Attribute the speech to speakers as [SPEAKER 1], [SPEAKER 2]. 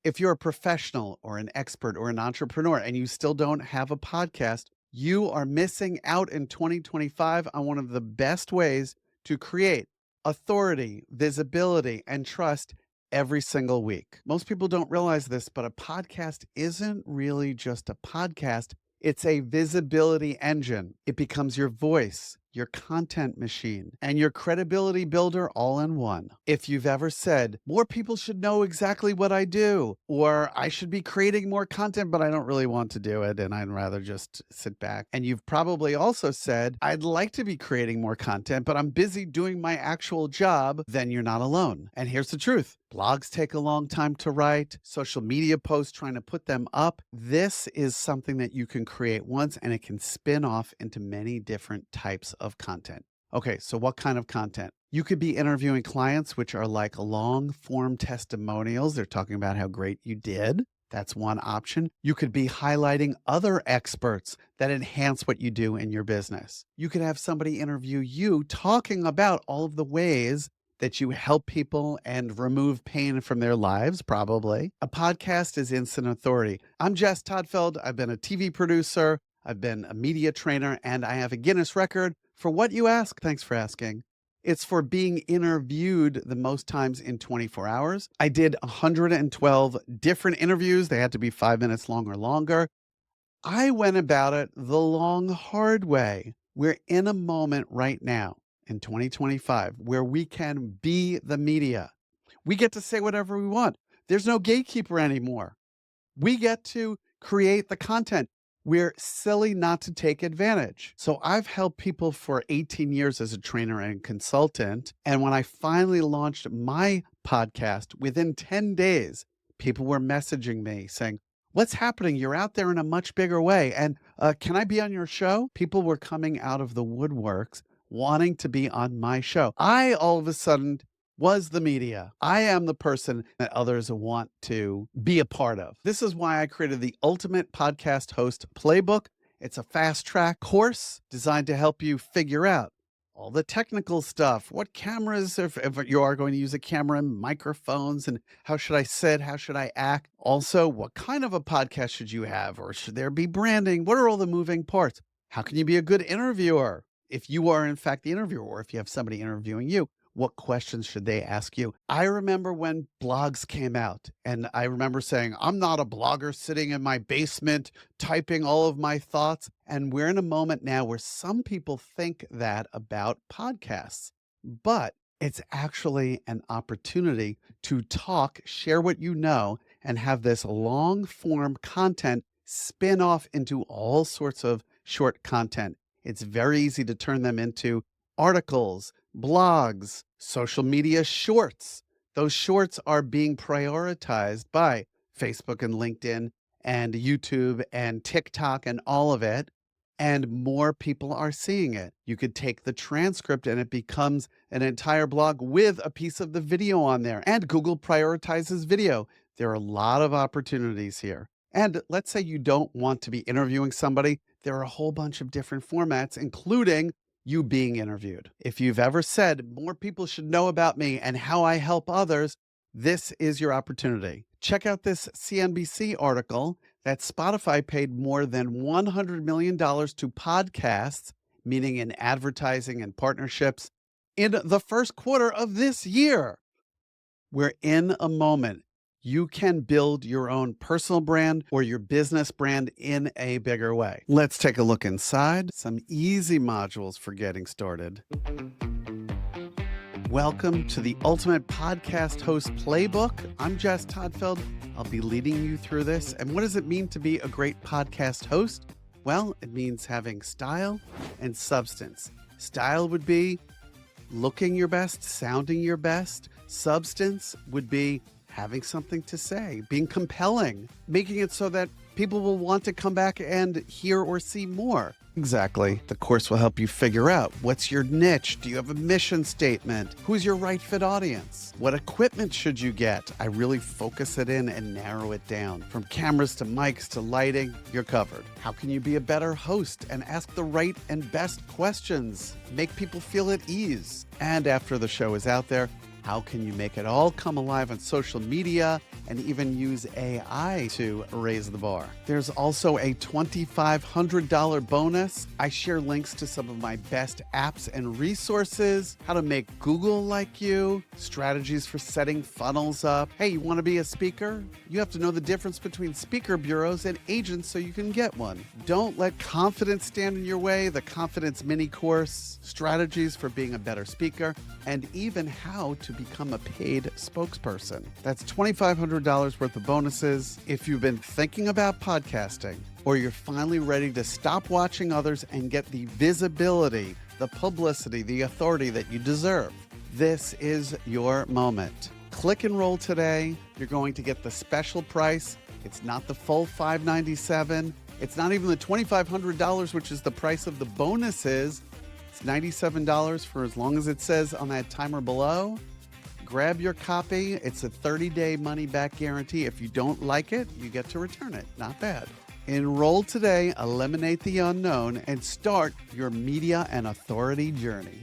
[SPEAKER 1] If you're a professional or an expert or an entrepreneur and you still don't have a podcast, you are missing out in 2025 on one of the best ways to create authority, visibility, and trust every single week. Most people don't realize this, but a podcast isn't really just a podcast. It's a visibility engine. It becomes your voice, your content machine, and your credibility builder all in one. If you've ever said, more people should know exactly what I do, or I should be creating more content, but I don't really want to do it, and I'd rather just sit back. And you've probably also said, I'd like to be creating more content, but I'm busy doing my actual job, then you're not alone. And here's the truth. Blogs take a long time to write, social media posts trying to put them up. This is something that you can create once and it can spin off into many different types of content. Okay, so what kind of content? You could be interviewing clients, which are like long form testimonials. They're talking about how great you did. That's one option. You could be highlighting other experts that enhance what you do in your business. You could have somebody interview you talking about all of the ways that you help people and remove pain from their lives, probably. A podcast is instant authority. I'm Jess Todfeld. I've been a TV producer, I've been a media trainer, and I have a Guinness record for what you ask. Thanks for asking. It's for being interviewed the most times in 24 hours. I did 112 different interviews. They had to be 5 minutes long or longer. I went about it the long, hard way. We're in a moment right now in 2025 where we can be the media. We get to say whatever we want. There's no gatekeeper anymore. We get to create the content. We're silly not to take advantage. So I've helped people for 18 years as a trainer and consultant. And when I finally launched my podcast, within 10 days, people were messaging me saying, what's happening? You're out there in a much bigger way. And can I be on your show? People were coming out of the woodworks wanting to be on my show. I all of a sudden was the media. I am the person that others want to be a part of. This is why I created the Ultimate Podcast Host Playbook. It's a fast track course designed to help you figure out all the technical stuff, what cameras, if you are going to use a camera, and microphones, and how should I sit, how should I act? Also, what kind of a podcast should you have, or should there be branding? What are all the moving parts? How can you be a good interviewer? If you are in fact the interviewer, or if you have somebody interviewing you, what questions should they ask you? I remember when blogs came out, and I remember saying, I'm not a blogger sitting in my basement typing all of my thoughts. And we're in a moment now where some people think that about podcasts, but it's actually an opportunity to talk, share what you know, and have this long form content spin off into all sorts of short content. It's very easy to turn them into articles, blogs, social media shorts. Those shorts are being prioritized by Facebook and LinkedIn and YouTube and TikTok and all of it. And more people are seeing it. You could take the transcript and it becomes an entire blog with a piece of the video on there. And Google prioritizes video. There are a lot of opportunities here. And let's say you don't want to be interviewing somebody. There are a whole bunch of different formats, including you being interviewed. If you've ever said, more people should know about me and how I help others, this is your opportunity. Check out this CNBC article that Spotify paid more than $100 million to podcasts, meaning in advertising and partnerships, in the first quarter of this year. We're in a moment. You can build your own personal brand or your business brand in a bigger way. Let's take a look inside. Some easy modules for getting started. Welcome to the Ultimate Podcast Host Playbook. I'm Jess Todfeld. I'll be leading you through this. And what does it mean to be a great podcast host? Well, it means having style and substance. Style would be looking your best, sounding your best. Substance would be having something to say, being compelling, making it so that people will want to come back and hear or see more. Exactly. The course will help you figure out what's your niche. Do you have a mission statement? Who's your right fit audience? What equipment should you get? I really focus it in and narrow it down. From cameras to mics to lighting, you're covered. How can you be a better host and ask the right and best questions? Make people feel at ease. And after the show is out there, How can you make it all come alive on social media and even use AI to raise the bar? There's also a $2,500 bonus. I share links to some of my best apps and resources, how to make Google like you, strategies for setting funnels up. Hey, you want to be a speaker? You have to know the difference between speaker bureaus and agents so you can get one. Don't let confidence stand in your way. The Confidence Mini Course, strategies for being a better speaker, and even how to become a paid spokesperson. That's $2,500 worth of bonuses. If you've been thinking about podcasting, or you're finally ready to stop watching others and get the visibility, the publicity, the authority that you deserve, this is your moment. Click enroll today. You're going to get the special price. It's not the full $597. It's not even the $2,500, which is the price of the bonuses. It's $97 for as long as it says on that timer below. Grab your copy. It's a 30-day money-back guarantee. If you don't like it, you get to return it. Not bad. Enroll today, eliminate the unknown, and start your media and authority journey.